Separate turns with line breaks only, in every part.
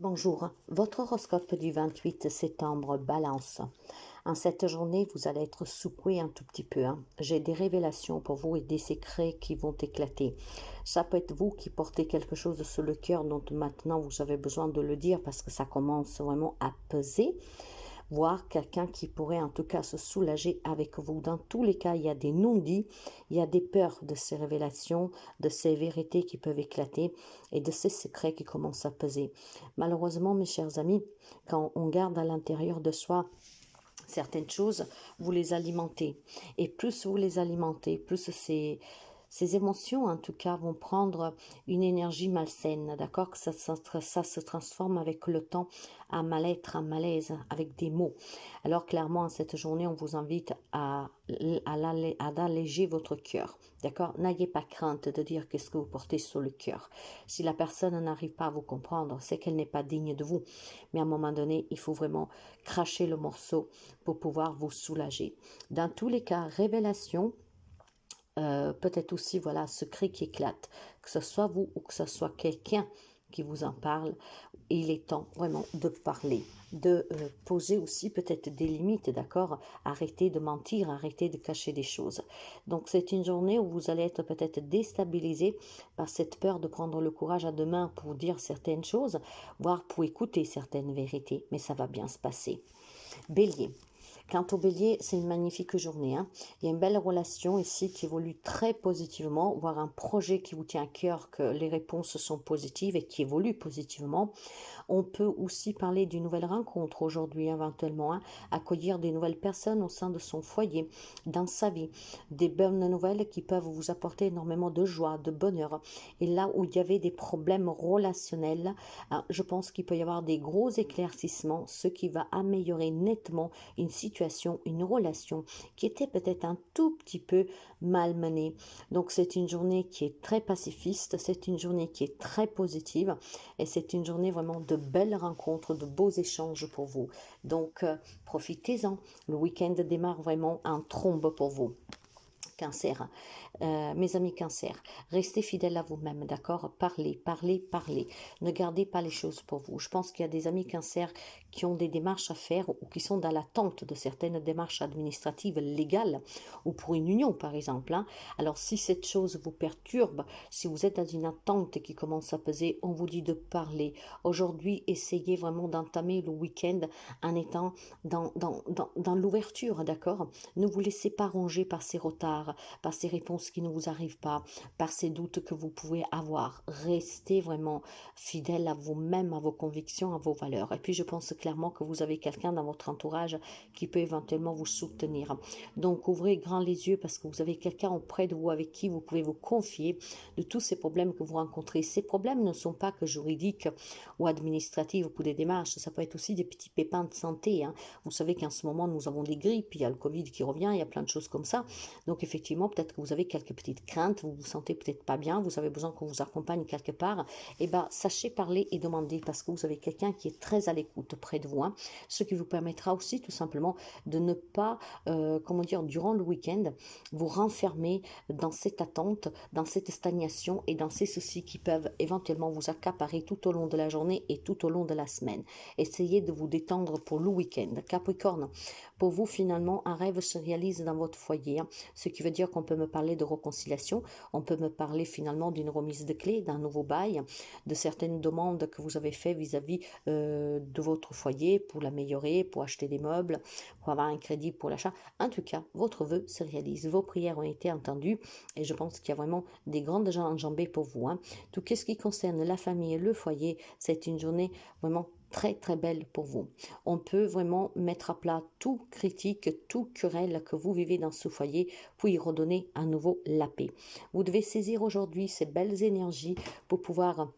Bonjour, votre horoscope du 28 septembre, Balance. En cette journée, vous allez être secoué un tout petit peu. J'ai des révélations pour vous et des secrets qui vont éclater. Ça peut être vous qui portez quelque chose sur le cœur dont maintenant vous avez besoin de le dire parce que ça commence vraiment à peser. Voir quelqu'un qui pourrait en tout cas se soulager avec vous. Dans tous les cas, il y a des non-dits, il y a des peurs de ces révélations, de ces vérités qui peuvent éclater et de ces secrets qui commencent à peser. Malheureusement, mes chers amis, quand on garde à l'intérieur de soi certaines choses, vous les alimentez. Et plus vous les alimentez, plus ces émotions, en tout cas, vont prendre une énergie malsaine, d'accord? Que ça se transforme avec le temps en mal-être, en malaise, avec des mots. Alors, clairement, cette journée, on vous invite à alléger votre cœur, d'accord? N'ayez pas crainte de dire qu'est-ce que vous portez sur le cœur. Si la personne n'arrive pas à vous comprendre, c'est qu'elle n'est pas digne de vous. Mais à un moment donné, il faut vraiment cracher le morceau pour pouvoir vous soulager. Dans tous les cas, révélation, peut-être aussi, voilà, secret qui éclate, que ce soit vous ou que ce soit quelqu'un qui vous en parle, il est temps vraiment de parler, de poser aussi peut-être des limites, d'accord? Arrêtez de mentir, arrêtez de cacher des choses. Donc c'est une journée où vous allez être peut-être déstabilisé par cette peur de prendre le courage à deux mains pour dire certaines choses, voire pour écouter certaines vérités, mais ça va bien se passer. Bélier. Quant au bélier, c'est une magnifique journée. Il y a une belle relation ici qui évolue très positivement, voire un projet qui vous tient à cœur, que les réponses sont positives et qui évolue positivement. On peut aussi parler d'une nouvelle rencontre aujourd'hui, éventuellement, accueillir des nouvelles personnes au sein de son foyer, dans sa vie. Des bonnes nouvelles qui peuvent vous apporter énormément de joie, de bonheur. Et là où il y avait des problèmes relationnels, je pense qu'il peut y avoir des gros éclaircissements, ce qui va améliorer nettement une situation, une relation qui était peut-être un tout petit peu malmenée. Donc c'est une journée qui est très pacifiste, c'est une journée qui est très positive et c'est une journée vraiment de belles rencontres, de beaux échanges pour vous. Donc profitez-en, le week-end démarre vraiment en trombe pour vous. Cancer. Mes amis Cancer, restez fidèles à vous-même, d'accord? Parlez, parlez, parlez. Ne gardez pas les choses pour vous. Je pense qu'il y a des amis Cancer qui ont des démarches à faire ou qui sont dans l'attente de certaines démarches administratives légales ou pour une union, par exemple. Alors, si cette chose vous perturbe, si vous êtes dans une attente qui commence à peser, on vous dit de parler. Aujourd'hui, essayez vraiment d'entamer le week-end en étant dans l'ouverture, d'accord? Ne vous laissez pas ronger par ces retards, par ces réponses qui ne vous arrivent pas, par ces doutes que vous pouvez avoir. Restez vraiment fidèle à vous-même, à vos convictions, à vos valeurs. Et puis je pense clairement que vous avez quelqu'un dans votre entourage qui peut éventuellement vous soutenir. Donc ouvrez grand les yeux parce que vous avez quelqu'un auprès de vous avec qui vous pouvez vous confier de tous ces problèmes que vous rencontrez. Ces problèmes ne sont pas que juridiques ou administratifs pour des démarches, ça peut être aussi des petits pépins de santé. Vous savez qu'en ce moment nous avons des grippes, il y a le Covid qui revient, il y a plein de choses comme ça. Donc effectivement, peut-être que vous avez quelques petites craintes, vous vous sentez peut-être pas bien, vous avez besoin qu'on vous accompagne quelque part. Eh bien, sachez parler et demander parce que vous avez quelqu'un qui est très à l'écoute près de vous. Ce qui vous permettra aussi tout simplement de ne pas, comment dire, durant le week-end, vous renfermer dans cette attente, dans cette stagnation et dans ces soucis qui peuvent éventuellement vous accaparer tout au long de la journée et tout au long de la semaine. Essayez de vous détendre pour le week-end. Capricorne, pour vous finalement, un rêve se réalise dans votre foyer, ce qui veut dire qu'on peut me parler de réconciliation, on peut me parler finalement d'une remise de clé, d'un nouveau bail, de certaines demandes que vous avez fait vis-à-vis de votre foyer pour l'améliorer, pour acheter des meubles, pour avoir un crédit pour l'achat. En tout cas, votre vœu se réalise, vos prières ont été entendues et je pense qu'il y a vraiment des grandes enjambées pour vous. Tout ce qui concerne la famille et le foyer, c'est une journée vraiment très très belle pour vous. On peut vraiment mettre à plat tout critique, tout querelle que vous vivez dans ce foyer pour y redonner à nouveau la paix. Vous devez saisir aujourd'hui ces belles énergies pour pouvoir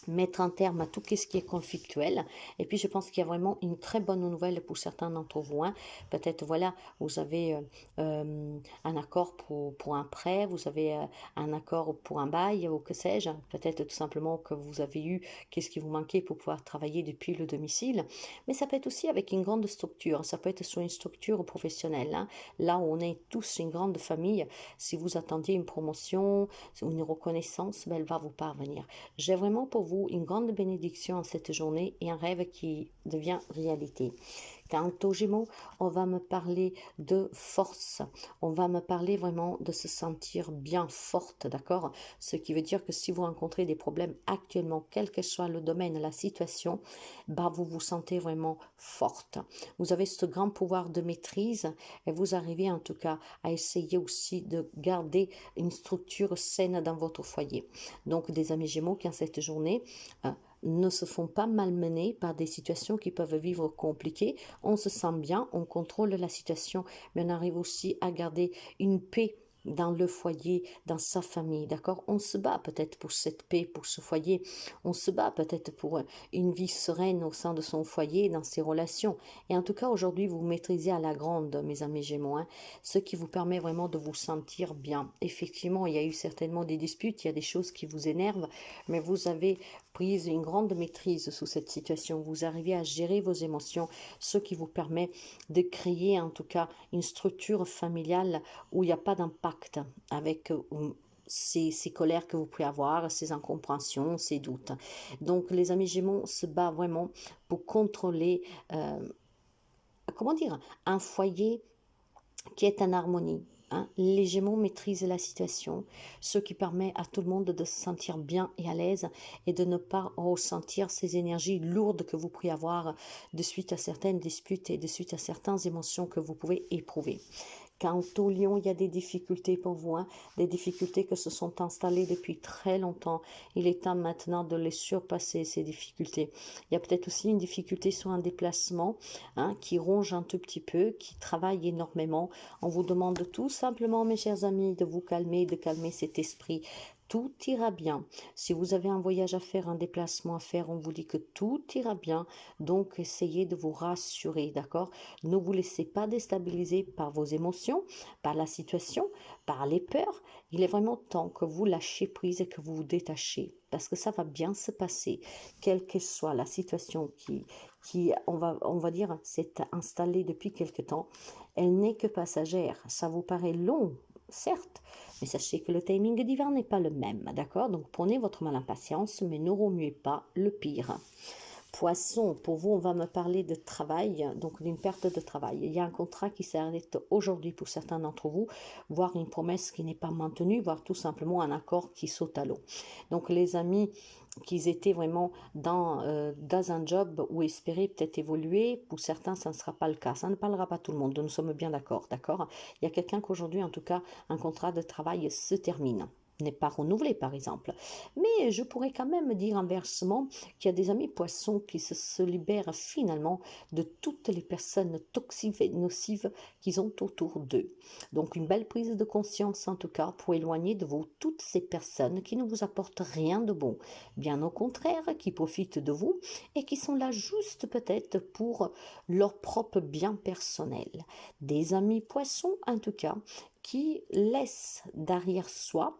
mettre un terme à tout ce qui est conflictuel. Et puis je pense qu'il y a vraiment une très bonne nouvelle pour certains d'entre vous. Peut-être voilà, vous avez un accord pour un prêt, vous avez un accord pour un bail ou que sais-je. Peut-être tout simplement que vous avez eu qu'est-ce qui vous manquait pour pouvoir travailler depuis le domicile. Mais ça peut être aussi avec une grande structure, ça peut être sur une structure professionnelle. Là où on est tous une grande famille, si vous attendiez une promotion ou une reconnaissance, elle va vous parvenir. J'ai vraiment pour vous vous une grande bénédiction en cette journée et un rêve qui devient réalité. Quant aux Gémeaux, on va me parler de force, on va me parler vraiment de se sentir bien forte, d'accord? Ce qui veut dire que si vous rencontrez des problèmes actuellement, quel que soit le domaine, la situation, bah vous vous sentez vraiment forte. Vous avez ce grand pouvoir de maîtrise et vous arrivez en tout cas à essayer aussi de garder une structure saine dans votre foyer. Donc des amis Gémeaux qui en cette journée ne se font pas malmener par des situations qui peuvent vivre compliquées. On se sent bien, on contrôle la situation, mais on arrive aussi à garder une paix dans le foyer, dans sa famille, d'accord? On se bat peut-être pour cette paix, pour ce foyer. On se bat peut-être pour une vie sereine au sein de son foyer, dans ses relations. Et en tout cas, aujourd'hui, vous maîtrisez à la grande, mes amis Gémeaux, hein, ce qui vous permet vraiment de vous sentir bien. Effectivement, il y a eu certainement des disputes, il y a des choses qui vous énervent, mais vous avez prise une grande maîtrise sous cette situation. Vous arrivez à gérer vos émotions, ce qui vous permet de créer en tout cas une structure familiale où il n'y a pas d'impact avec ces colères que vous pouvez avoir, ces incompréhensions, ces doutes. Donc les amis Gémeaux se battent vraiment pour contrôler, comment dire, un foyer qui est en harmonie. Hein. Les Gémeaux maîtrisent la situation, ce qui permet à tout le monde de se sentir bien et à l'aise et de ne pas ressentir ces énergies lourdes que vous pouvez avoir de suite à certaines disputes et de suite à certaines émotions que vous pouvez éprouver. Quant au Lion, il y a des difficultés pour vous, hein, des difficultés que se sont installées depuis très longtemps. Il est temps maintenant de les surpasser, ces difficultés. Il y a peut-être aussi une difficulté sur un déplacement hein, qui ronge un tout petit peu, qui travaille énormément. On vous demande tout simplement, mes chers amis, de vous calmer, de calmer cet esprit. Tout ira bien. Si vous avez un voyage à faire, un déplacement à faire, on vous dit que tout ira bien. Donc, essayez de vous rassurer, d'accord? Ne vous laissez pas déstabiliser par vos émotions, par la situation, par les peurs. Il est vraiment temps que vous lâchiez prise et que vous vous détachiez parce que ça va bien se passer, quelle que soit la situation qui on va dire, s'est installée depuis quelque temps. Elle n'est que passagère. Ça vous paraît long, certes, mais sachez que le timing d'hiver n'est pas le même, d'accord? Donc prenez votre mal en patience, mais ne remuez pas le pire. Poisson, pour vous, on va me parler de travail, donc d'une perte de travail. Il y a un contrat qui s'arrête aujourd'hui pour certains d'entre vous, voire une promesse qui n'est pas maintenue, voire tout simplement un accord qui saute à l'eau. Donc les amis qui étaient vraiment dans un job où espéraient peut-être évoluer, pour certains, ça ne sera pas le cas. Ça ne parlera pas tout le monde, nous sommes bien d'accord, d'accord? Il y a quelqu'un qu'aujourd'hui, en tout cas, un contrat de travail se termine. N'est pas renouvelé par exemple. Mais je pourrais quand même dire inversement qu'il y a des amis poissons qui se libèrent finalement de toutes les personnes toxiques et nocives qu'ils ont autour d'eux. Donc une belle prise de conscience en tout cas pour éloigner de vous toutes ces personnes qui ne vous apportent rien de bon. Bien au contraire, qui profitent de vous et qui sont là juste peut-être pour leur propre bien personnel. Des amis poissons en tout cas qui laissent derrière soi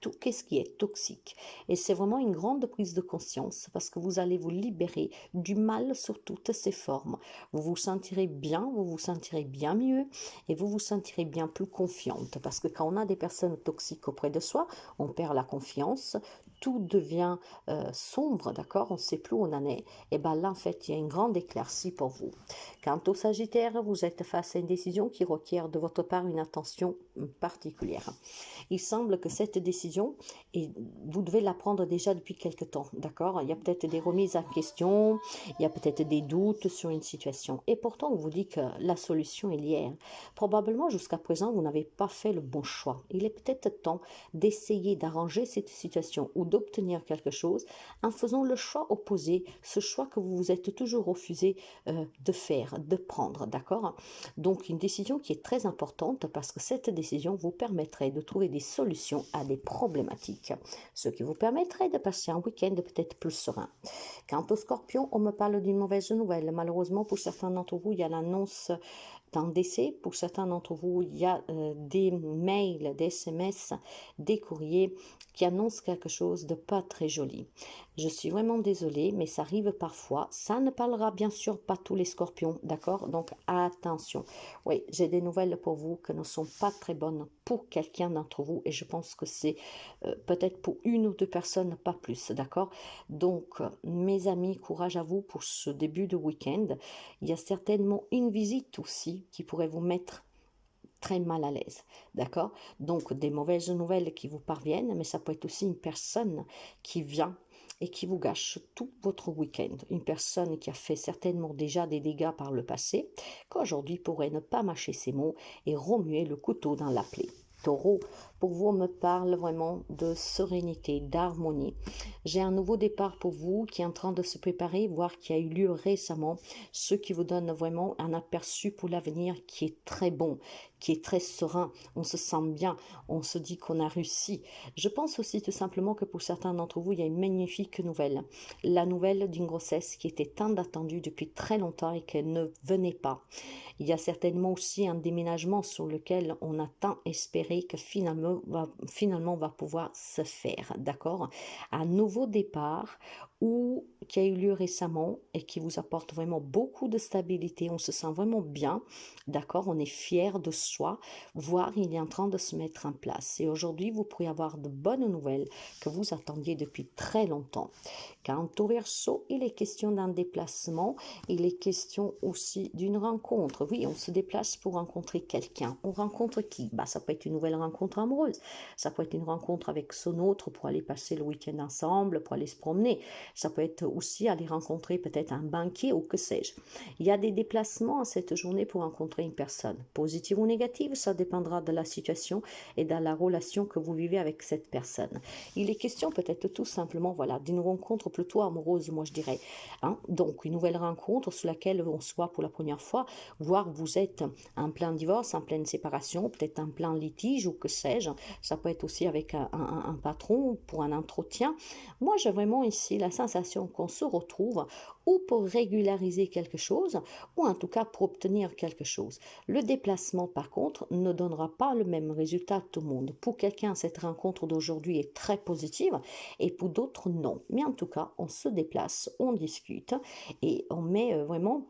tout ce qui est toxique. Et c'est vraiment une grande prise de conscience parce que vous allez vous libérer du mal sur toutes ses formes. Vous vous sentirez bien, vous vous sentirez bien mieux et vous vous sentirez bien plus confiante parce que quand on a des personnes toxiques auprès de soi, on perd la confiance, tout devient sombre, d'accord? On ne sait plus où on en est. Et bien là, en fait, il y a une grande éclaircie pour vous. Quant au Sagittaire, vous êtes face à une décision qui requiert de votre part une attention particulière. Il semble que cette décision, et vous devez la prendre déjà depuis quelque temps, d'accord? Il y a peut-être des remises en question, il y a peut-être des doutes sur une situation. Et pourtant, on vous dit que la solution est liée. Probablement, jusqu'à présent, vous n'avez pas fait le bon choix. Il est peut-être temps d'essayer d'arranger cette situation ou d'obtenir quelque chose en faisant le choix opposé, ce choix que vous vous êtes toujours refusé de faire, de prendre, d'accord? Donc, une décision qui est très importante parce que cette décision vous permettrait de trouver des solutions à des problématiques, ce qui vous permettrait de passer un week-end peut-être plus serein. Quant au Scorpion, on me parle d'une mauvaise nouvelle. Malheureusement, pour certains d'entre vous, il y a l'annonce d'un décès. Pour certains d'entre vous, il y a des mails, des SMS, des courriers qui annoncent quelque chose de pas très joli. Je suis vraiment désolée, mais ça arrive parfois. Ça ne parlera bien sûr pas tous les scorpions, d'accord? Donc attention. Oui, j'ai des nouvelles pour vous qui ne sont pas très bonnes pour quelqu'un d'entre vous et je pense que c'est peut-être pour une ou deux personnes, pas plus, d'accord? Donc, mes amis, courage à vous pour ce début de week-end. Il y a certainement une visite aussi qui pourrait vous mettre très mal à l'aise, d'accord? Donc, des mauvaises nouvelles qui vous parviennent, mais ça peut être aussi une personne qui vient et qui vous gâche tout votre week-end. Une personne qui a fait certainement déjà des dégâts par le passé, qu'aujourd'hui pourrait ne pas mâcher ses mots et remuer le couteau dans la plaie. Taureau, pour vous, on me parle vraiment de sérénité, d'harmonie. J'ai un nouveau départ pour vous qui est en train de se préparer, voire qui a eu lieu récemment, ce qui vous donne vraiment un aperçu pour l'avenir qui est très bon, qui est très serein. On se sent bien, on se dit qu'on a réussi. Je pense aussi tout simplement que pour certains d'entre vous, il y a une magnifique nouvelle. La nouvelle d'une grossesse qui était tant attendue depuis très longtemps et qu'elle ne venait pas. Il y a certainement aussi un déménagement sur lequel on a tant espéré que finalement va pouvoir se faire, d'accord? Un nouveau départ ou qui a eu lieu récemment et qui vous apporte vraiment beaucoup de stabilité. On se sent vraiment bien, d'accord? On est fier de soi, voire il est en train de se mettre en place. Et aujourd'hui, vous pourriez avoir de bonnes nouvelles que vous attendiez depuis très longtemps. Quant au Verseau, il est question d'un déplacement, il est question aussi d'une rencontre. Oui, on se déplace pour rencontrer quelqu'un. On rencontre qui? Ça peut être une nouvelle rencontre amoureuse, ça peut être une rencontre avec son autre pour aller passer le week-end ensemble, pour aller se promener. Ça peut être aussi aller rencontrer peut-être un banquier ou que sais-je. Il y a des déplacements à cette journée pour rencontrer une personne. Positive ou négative, ça dépendra de la situation et de la relation que vous vivez avec cette personne. Il est question peut-être tout simplement voilà, d'une rencontre plutôt amoureuse, moi je dirais. Donc une nouvelle rencontre sur laquelle on se voit pour la première fois, voire vous êtes en plein divorce, en pleine séparation, peut-être en plein litige ou que sais-je. Ça peut être aussi avec un patron pour un entretien. Moi j'ai vraiment ici la sensation qu'on se retrouve ou pour régulariser quelque chose, ou en tout cas pour obtenir quelque chose. Le déplacement, par contre, ne donnera pas le même résultat à tout le monde. Pour quelqu'un, cette rencontre d'aujourd'hui est très positive, et pour d'autres, non. Mais en tout cas, on se déplace, on discute, et on met vraiment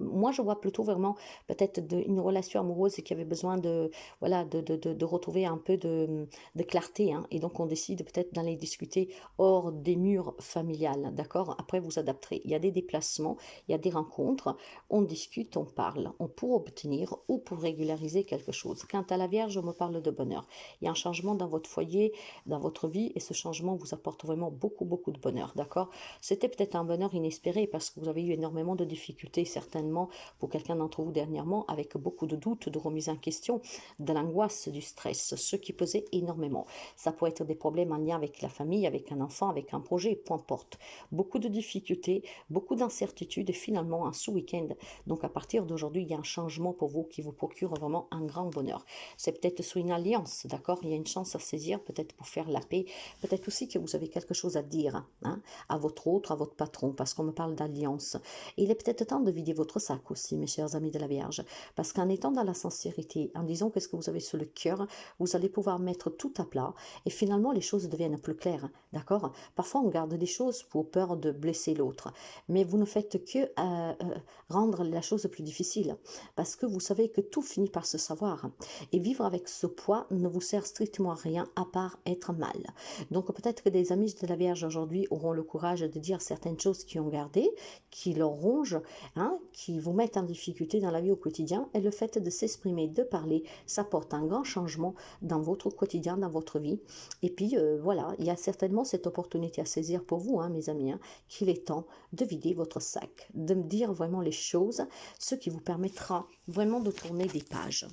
moi, je vois plutôt vraiment peut-être une relation amoureuse qui avait besoin de, voilà, de retrouver un peu de clarté. Et donc, on décide peut-être d'aller discuter hors des murs familiales. D'accord? Après, vous adapterez. Il y a des déplacements, il y a des rencontres. On discute, on parle. On pour obtenir ou pour régulariser quelque chose. Quant à la Vierge, on me parle de bonheur. Il y a un changement dans votre foyer, dans votre vie, et ce changement vous apporte vraiment beaucoup, beaucoup de bonheur. D'accord? C'était peut-être un bonheur inespéré parce que vous avez eu énormément de difficultés, certainement pour quelqu'un d'entre vous dernièrement, avec beaucoup de doutes, de remise en question, de l'angoisse, du stress, ce qui pesait énormément. Ça peut être des problèmes en lien avec la famille, avec un enfant, avec un projet, peu importe. Beaucoup de difficultés, beaucoup d'incertitudes et finalement un sous-week-end. Donc à partir d'aujourd'hui, il y a un changement pour vous qui vous procure vraiment un grand bonheur. C'est peut-être sur une alliance, d'accord? Il y a une chance à saisir, peut-être pour faire la paix, peut-être aussi que vous avez quelque chose à dire à votre autre, à votre patron, parce qu'on me parle d'alliance. Et il est peut-être temps de vider votre sac aussi, mes chers amis de la Vierge, parce qu'en étant dans la sincérité, en disant qu'est-ce que vous avez sur le cœur, vous allez pouvoir mettre tout à plat et finalement les choses deviennent plus claires, d'accord? Parfois on garde des choses pour peur de blesser l'autre, mais vous ne faites que rendre la chose plus difficile, parce que vous savez que tout finit par se savoir, et vivre avec ce poids ne vous sert strictement à rien à part être mal. Donc peut-être que des amis de la Vierge aujourd'hui auront le courage de dire certaines choses qui ont gardé, qui leur rongent, qui vous mettent en difficulté dans la vie au quotidien, et le fait de s'exprimer, de parler, ça porte un grand changement dans votre quotidien, dans votre vie. Et puis voilà, il y a certainement cette opportunité à saisir pour vous, mes amis, qu'il est temps de vider votre sac, de me dire vraiment les choses, ce qui vous permettra vraiment de tourner des pages.